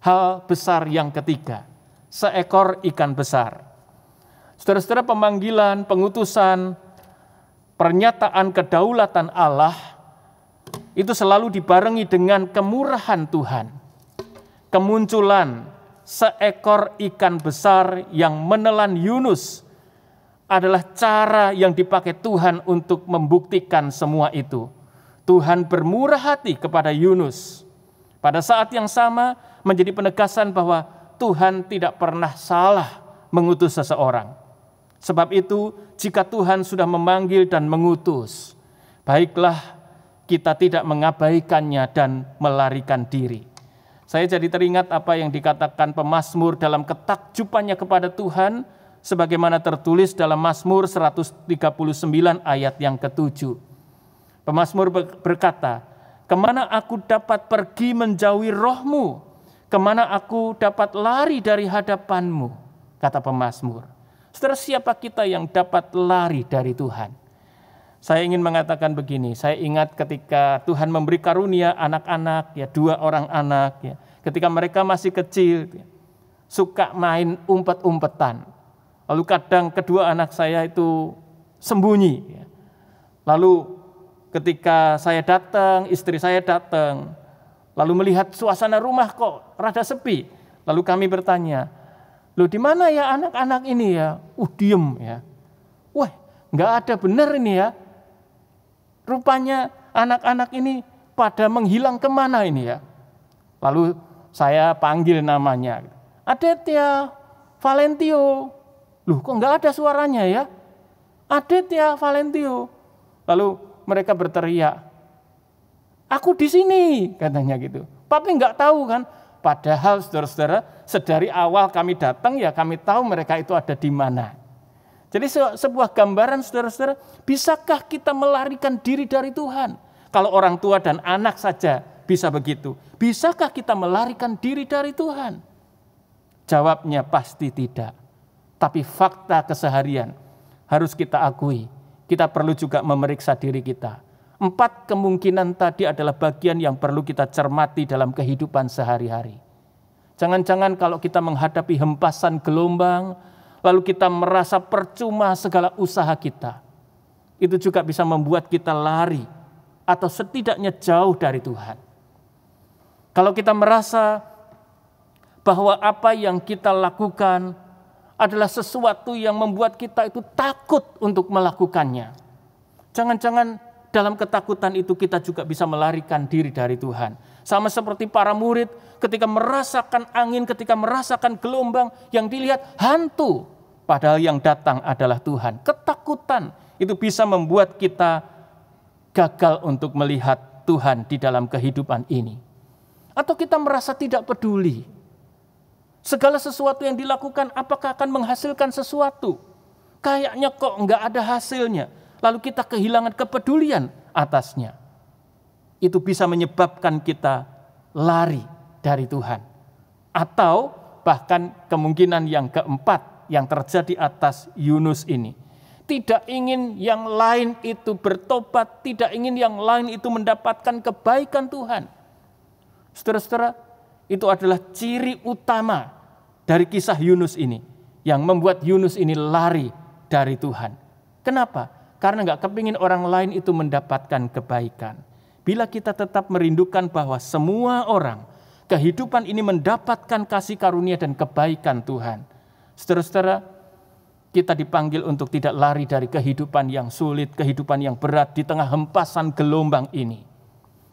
[SPEAKER 5] Hal besar yang ketiga, seekor ikan besar. Saudara-saudara, pemanggilan, pengutusan, pernyataan kedaulatan Allah itu selalu dibarengi dengan kemurahan Tuhan. Kemunculan seekor ikan besar yang menelan Yunus adalah cara yang dipakai Tuhan untuk membuktikan semua itu. Tuhan bermurah hati kepada Yunus. Pada saat yang sama menjadi penegasan bahwa Tuhan tidak pernah salah mengutus seseorang. Sebab itu, jika Tuhan sudah memanggil dan mengutus, baiklah kita tidak mengabaikannya dan melarikan diri. Saya jadi teringat apa yang dikatakan pemazmur dalam ketakjubannya kepada Tuhan, sebagaimana tertulis dalam Mazmur 139 ayat yang ke-7. Pemazmur berkata, "Kemana aku dapat pergi menjauhi roh-Mu? Kemana aku dapat lari dari hadapan-Mu?" Kata pemazmur. Saudara, siapa kita yang dapat lari dari Tuhan? Saya ingin mengatakan begini, saya ingat ketika Tuhan memberi karunia anak-anak, ya 2 orang anak, ya, ketika mereka masih kecil, ya, suka main umpet-umpetan. Lalu kadang kedua anak saya itu sembunyi. Ya. Lalu ketika saya datang, istri saya datang, lalu melihat suasana rumah kok rada sepi. Lalu kami bertanya, "Loh, di mana ya anak-anak ini ya?" Diem ya. Wah, nggak ada benar ini ya. Rupanya anak-anak ini pada menghilang kemana ini ya. Lalu saya panggil namanya. "Aditya, Valentio." Loh, kok nggak ada suaranya ya? "Aditya, Valentio." Lalu mereka berteriak, "Aku di sini," katanya gitu. Tapi nggak tahu kan. Padahal saudara-saudara, sedari awal kami datang ya kami tahu mereka itu ada di mana. Jadi sebuah gambaran saudara-saudara, bisakah kita melarikan diri dari Tuhan? Kalau orang tua dan anak saja bisa begitu, bisakah kita melarikan diri dari Tuhan? Jawabnya pasti tidak. Tapi fakta keseharian harus kita akui. Kita perlu juga memeriksa diri kita. 4 kemungkinan tadi adalah bagian yang perlu kita cermati dalam kehidupan sehari-hari. Jangan-jangan kalau kita menghadapi hempasan gelombang, lalu kita merasa percuma segala usaha kita, itu juga bisa membuat kita lari atau setidaknya jauh dari Tuhan. Kalau kita merasa bahwa apa yang kita lakukan adalah sesuatu yang membuat kita itu takut untuk melakukannya, jangan-jangan dalam ketakutan itu kita juga bisa melarikan diri dari Tuhan. Sama seperti para murid ketika merasakan angin, ketika merasakan gelombang, yang dilihat hantu, padahal yang datang adalah Tuhan. Ketakutan itu bisa membuat kita gagal untuk melihat Tuhan di dalam kehidupan ini. Atau kita merasa tidak peduli. Segala sesuatu yang dilakukan apakah akan menghasilkan sesuatu? Kayaknya kok nggak ada hasilnya. Lalu kita kehilangan kepedulian atasnya. Itu bisa menyebabkan kita lari dari Tuhan. Atau bahkan kemungkinan yang keempat yang terjadi atas Yunus ini. Tidak ingin yang lain itu bertobat, tidak ingin yang lain itu mendapatkan kebaikan Tuhan. Saudara-saudara, itu adalah ciri utama dari kisah Yunus ini, yang membuat Yunus ini lari dari Tuhan. Kenapa? Karena nggak kepingin orang lain itu mendapatkan kebaikan. Bila kita tetap merindukan bahwa semua orang kehidupan ini mendapatkan kasih karunia dan kebaikan Tuhan, saudara-saudara, kita dipanggil untuk tidak lari dari kehidupan yang sulit, kehidupan yang berat di tengah hempasan gelombang ini.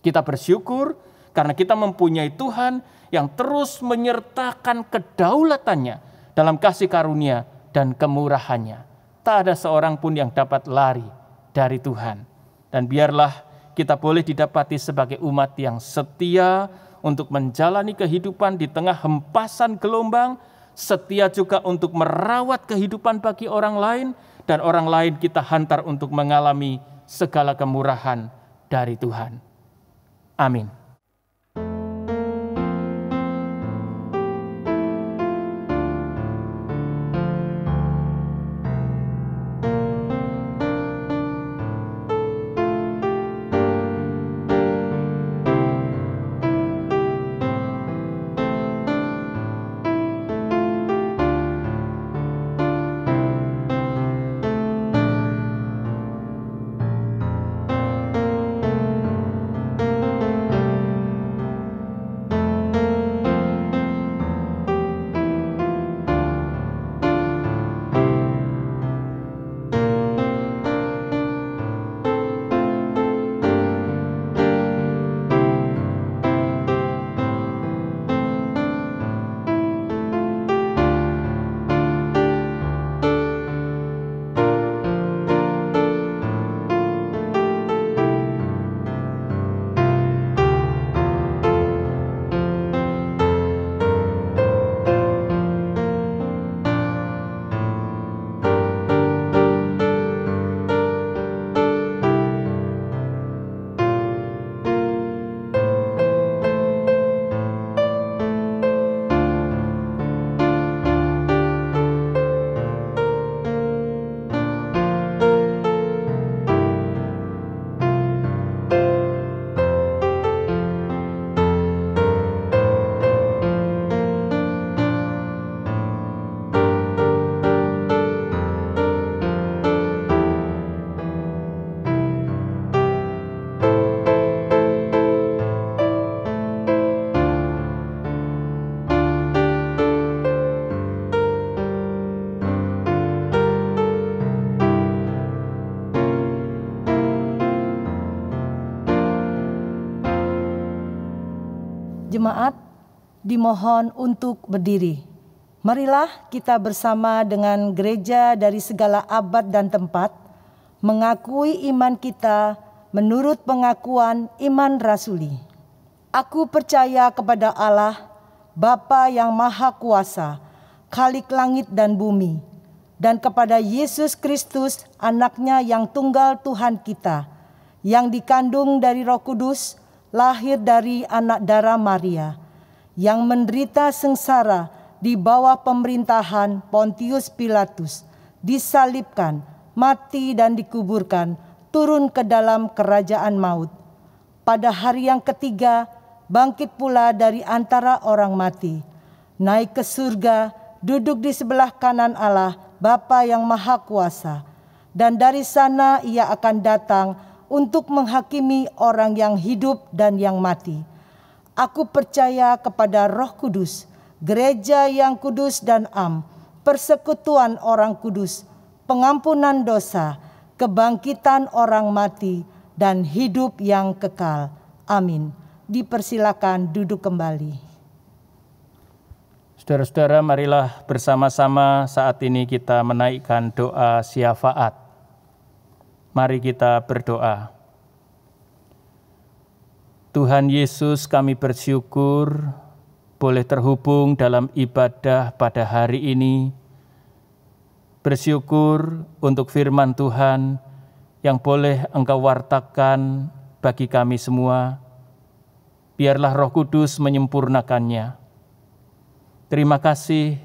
[SPEAKER 5] Kita bersyukur karena kita mempunyai Tuhan yang terus menyertakan kedaulatannya dalam kasih karunia dan kemurahannya. Tak ada seorang pun yang dapat lari dari Tuhan. Dan biarlah kita boleh didapati sebagai umat yang setia untuk menjalani kehidupan di tengah hempasan gelombang, setia juga untuk merawat kehidupan bagi orang lain, dan orang lain kita hantar untuk mengalami segala kemurahan dari Tuhan. Amin.
[SPEAKER 7] Jemaat dimohon untuk berdiri. Marilah kita bersama dengan gereja dari segala abad dan tempat mengakui iman kita menurut pengakuan iman rasuli. Aku percaya kepada Allah, Bapa yang Maha Kuasa, Khalik langit dan bumi, dan kepada Yesus Kristus, Anaknya yang tunggal Tuhan kita, yang dikandung dari Roh Kudus, lahir dari anak darah Maria, yang menderita sengsara di bawah pemerintahan Pontius Pilatus, disalibkan, mati dan dikuburkan, turun ke dalam kerajaan maut. Pada hari yang ketiga, bangkit pula dari antara orang mati, naik ke surga, duduk di sebelah kanan Allah, Bapa yang Maha Kuasa, dan dari sana Ia akan datang untuk menghakimi orang yang hidup dan yang mati. Aku percaya kepada Roh Kudus, gereja yang kudus dan am, persekutuan orang kudus, pengampunan dosa, kebangkitan orang mati, dan hidup yang kekal. Amin. Dipersilakan duduk kembali.
[SPEAKER 5] Saudara-saudara, marilah bersama-sama saat ini kita menaikkan doa syafaat. Mari kita berdoa. Tuhan Yesus, kami bersyukur boleh terhubung dalam ibadah pada hari ini. Bersyukur untuk firman Tuhan yang boleh Engkau wartakan bagi kami semua. Biarlah Roh Kudus menyempurnakannya. Terima kasih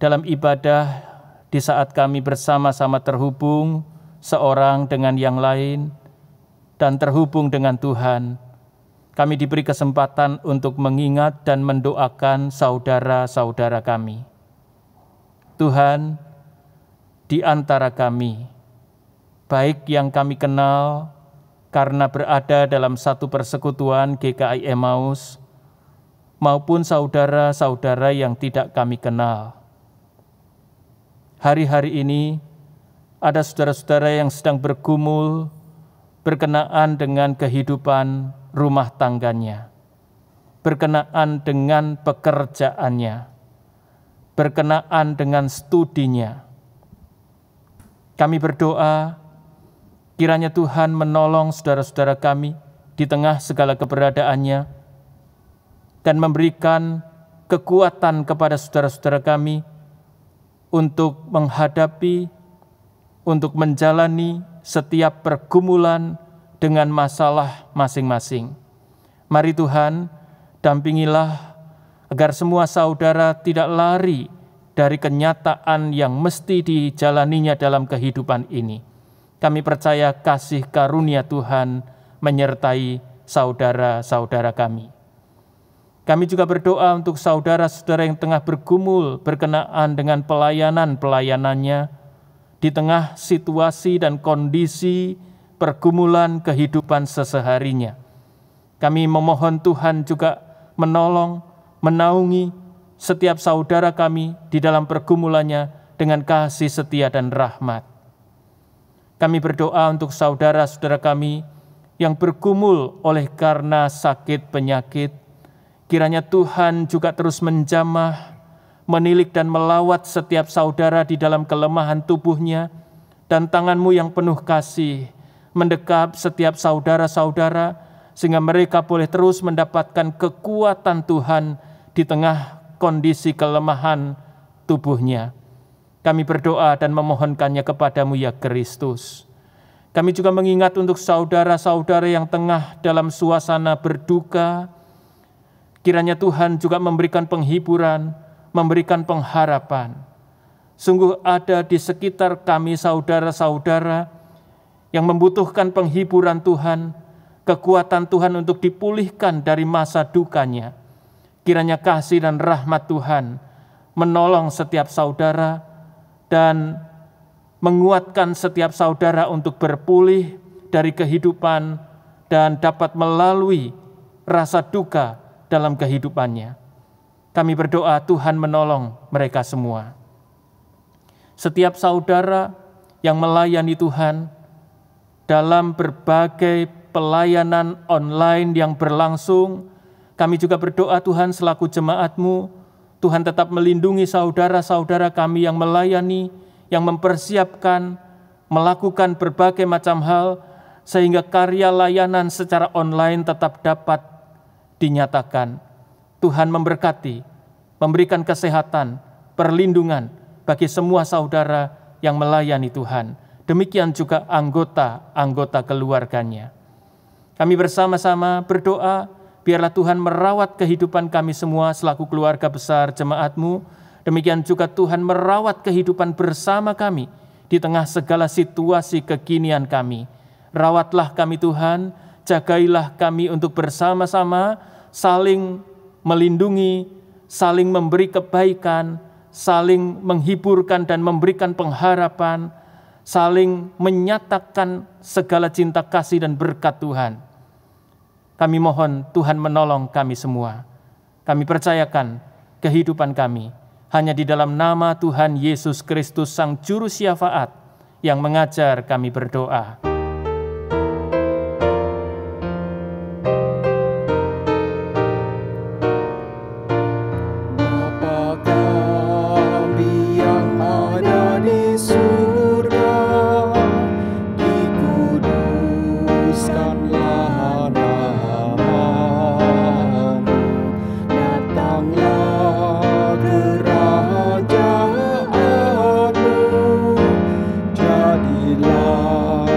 [SPEAKER 5] dalam ibadah di saat kami bersama-sama terhubung seorang dengan yang lain dan terhubung dengan Tuhan. Kami diberi kesempatan untuk mengingat dan mendoakan saudara-saudara kami. Tuhan, di antara kami, baik yang kami kenal karena berada dalam satu persekutuan GKI Emmaus, maupun saudara-saudara yang tidak kami kenal. Hari-hari ini, ada saudara-saudara yang sedang bergumul berkenaan dengan kehidupan rumah tangganya, berkenaan dengan pekerjaannya. berkenaan dengan studinya. Kami berdoa, kiranya Tuhan menolong saudara-saudara kami di tengah segala keberadaannya dan memberikan kekuatan kepada saudara-saudara kami untuk menghadapi, untuk menjalani setiap pergumulan dengan masalah masing-masing. Mari Tuhan, dampingilah agar semua saudara tidak lari dari kenyataan yang mesti dijalaninya dalam kehidupan ini. Kami percaya kasih karunia Tuhan menyertai saudara-saudara kami. Kami juga berdoa untuk saudara-saudara yang tengah bergumul berkenaan dengan pelayanan-pelayanannya di tengah situasi dan kondisi pergumulan kehidupan seseharinya. Kami memohon Tuhan juga menolong, menaungi setiap saudara kami di dalam pergumulannya dengan kasih setia dan rahmat. Kami berdoa untuk saudara-saudara kami yang bergumul oleh karena sakit penyakit. Kiranya Tuhan juga terus menjamah, menilik dan melawat setiap saudara di dalam kelemahan tubuhnya, dan tangan-Mu yang penuh kasih mendekap setiap saudara-saudara, sehingga mereka boleh terus mendapatkan kekuatan Tuhan di tengah kondisi kelemahan tubuhnya. Kami berdoa dan memohonkannya kepadamu ya Kristus. Kami juga mengingat untuk saudara-saudara yang tengah dalam suasana berduka. Kiranya Tuhan juga memberikan penghiburan, memberikan pengharapan. Sungguh ada di sekitar kami saudara-saudara yang membutuhkan penghiburan Tuhan, kekuatan Tuhan untuk dipulihkan dari masa dukanya. Kiranya kasih dan rahmat Tuhan menolong setiap saudara dan menguatkan setiap saudara untuk berpulih dari kehidupan dan dapat melalui rasa duka dalam kehidupannya. Kami berdoa Tuhan menolong mereka semua. Setiap saudara yang melayani Tuhan dalam berbagai pelayanan online yang berlangsung, kami juga berdoa Tuhan selaku jemaat-Mu, Tuhan tetap melindungi saudara-saudara kami yang melayani, yang mempersiapkan, melakukan berbagai macam hal, sehingga karya layanan secara online tetap dapat dinyatakan. Tuhan memberkati, memberikan kesehatan, perlindungan bagi semua saudara yang melayani Tuhan. Demikian juga anggota-anggota keluarganya. Kami bersama-sama berdoa, biarlah Tuhan merawat kehidupan kami semua selaku keluarga besar jemaat-Mu. Demikian juga Tuhan merawat kehidupan bersama kami di tengah segala situasi kekinian kami. Rawatlah kami Tuhan, jagailah kami untuk bersama-sama saling melindungi, saling memberi kebaikan, saling menghiburkan dan memberikan pengharapan, saling menyatakan segala cinta kasih dan berkat Tuhan. Kami mohon Tuhan menolong kami semua. Kami percayakan kehidupan kami hanya di dalam nama Tuhan Yesus Kristus Sang Juru Syafaat yang mengajar kami berdoa.
[SPEAKER 6] Bapa kami yang ada di surga, dikuduskanlah namamu, datanglah kerajaanmu, jadilah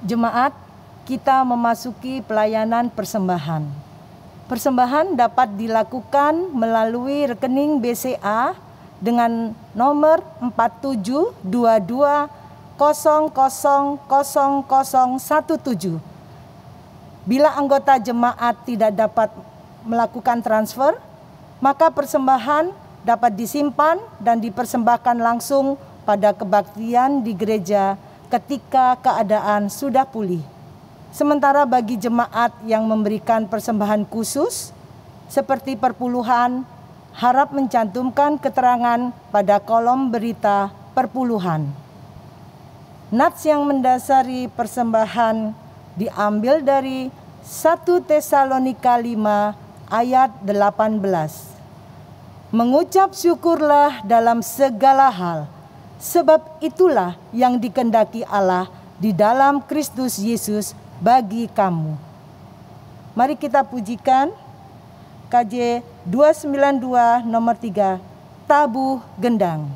[SPEAKER 7] Jemaat, kita memasuki pelayanan persembahan. Persembahan dapat dilakukan melalui rekening BCA dengan nomor 4722000017. Bila anggota jemaat tidak dapat melakukan transfer, maka persembahan dapat disimpan dan dipersembahkan langsung pada kebaktian di gereja ketika keadaan sudah pulih. Sementara bagi jemaat yang memberikan persembahan khusus, seperti perpuluhan, harap mencantumkan keterangan pada kolom berita perpuluhan. Nats yang mendasari persembahan diambil dari 1 Tesalonika 5 ayat 18. Mengucap syukurlah dalam segala hal, sebab itulah yang dikehendaki Allah di dalam Kristus Yesus bagi kamu. Mari kita pujikan KJ 292 nomor 3, Tabuh Gendang.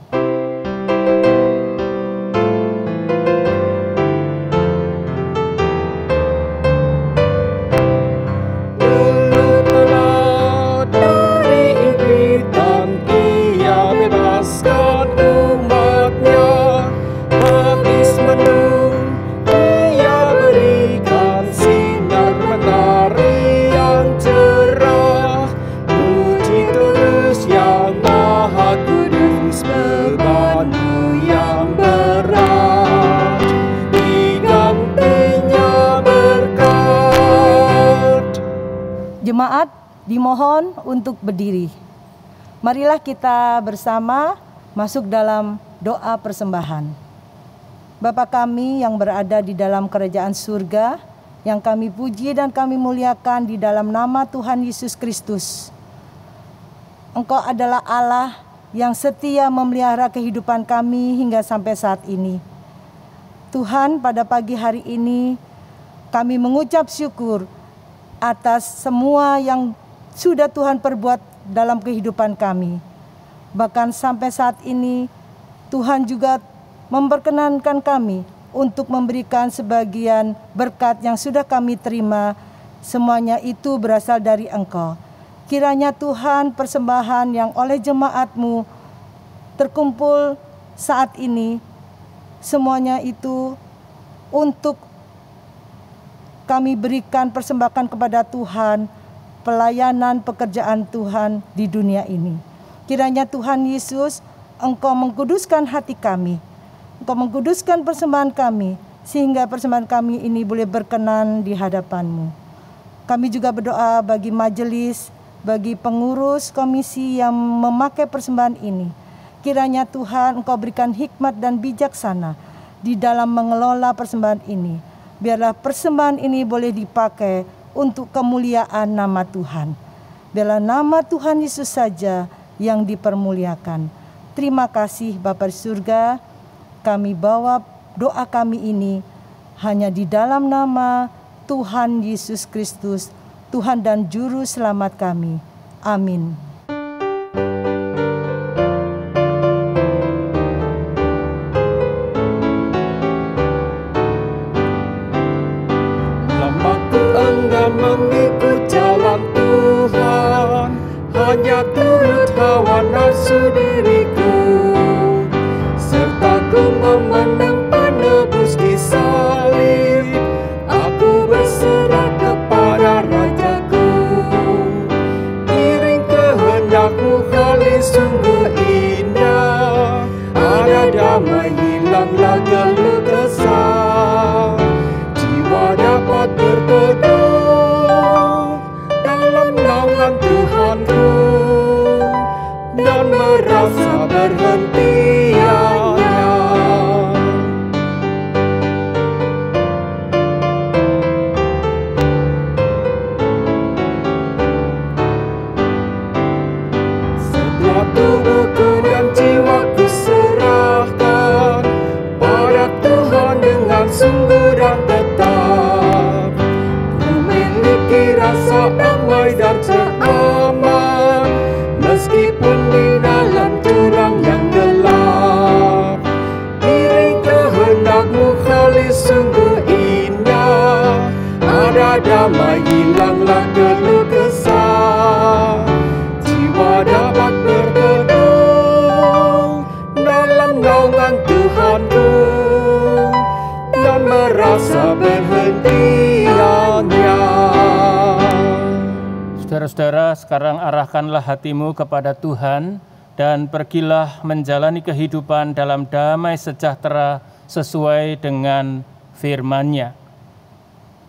[SPEAKER 7] Jemaat dimohon untuk berdiri. Marilah kita bersama masuk dalam doa persembahan. Bapa kami yang berada di dalam kerajaan surga, yang kami puji dan kami muliakan di dalam nama Tuhan Yesus Kristus. Engkau adalah Allah yang setia memelihara kehidupan kami hingga sampai saat ini. Tuhan, pada pagi hari ini kami mengucap syukur atas semua yang sudah Tuhan perbuat dalam kehidupan kami. Bahkan sampai saat ini Tuhan juga memperkenankan kami untuk memberikan sebagian berkat yang sudah kami terima. Semuanya itu berasal dari Engkau. Kiranya Tuhan, persembahan yang oleh jemaat-Mu terkumpul saat ini, semuanya itu untuk kami berikan persembahkan kepada Tuhan, pelayanan pekerjaan Tuhan di dunia ini. Kiranya Tuhan Yesus, Engkau mengkuduskan hati kami, Engkau mengkuduskan persembahan kami, sehingga persembahan kami ini boleh berkenan di hadapan-Mu. Kami juga berdoa bagi majelis, bagi pengurus komisi yang memakai persembahan ini. Kiranya Tuhan, Engkau berikan hikmat dan bijaksana di dalam mengelola persembahan ini. Biarlah persembahan ini boleh dipakai untuk kemuliaan nama Tuhan. Biarlah nama Tuhan Yesus saja yang dipermuliakan. Terima kasih Bapa di surga, kami bawa doa kami ini hanya di dalam nama Tuhan Yesus Kristus, Tuhan dan Juru Selamat kami. Amin.
[SPEAKER 6] Mengikut jalan Tuhan, hanya turut hawa nafsu diriku, serta ku memandang penebus di salib. Aku berserah kepada Rajaku, iring kehendak-Mu kali sungguh indah. Ada damai, hilanglah geluh kesah, jiwa dapat berteduh naungan Tuhanku dan merasa berhentiannya. Setelah tubuhku dan jiwaku serahkan pada Tuhan dengan sungguh dan tetap, ku memiliki rasa damai dan teraman, meskipun di dalam jurang yang gelap. Iring kehendak-Mu kali sungguh indah. damai, hilanglah keluh kesah. Jiwa dapat berteduh dalam naungan Tuhanku dan merasa perhentiannya.
[SPEAKER 5] Saudara-saudara, sekarang arahkanlah hatimu kepada Tuhan dan pergilah menjalani kehidupan dalam damai sejahtera sesuai dengan firman-Nya.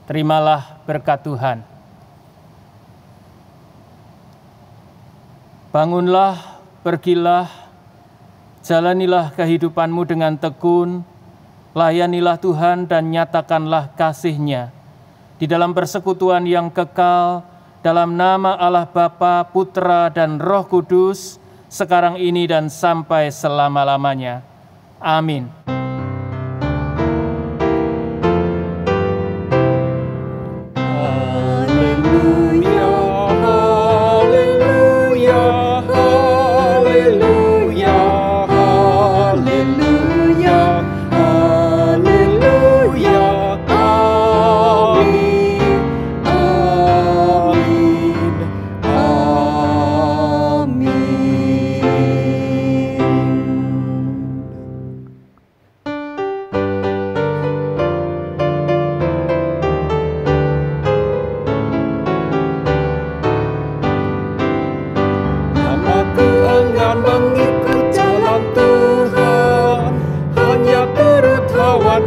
[SPEAKER 5] Terimalah berkat Tuhan. Bangunlah, pergilah, jalanilah kehidupanmu dengan tekun, layanilah Tuhan dan nyatakanlah kasih-Nya di dalam persekutuan yang kekal, dalam nama Allah Bapa, Putra, dan Roh Kudus, sekarang ini dan sampai selama-lamanya. Amin.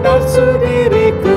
[SPEAKER 6] Nafsu diriku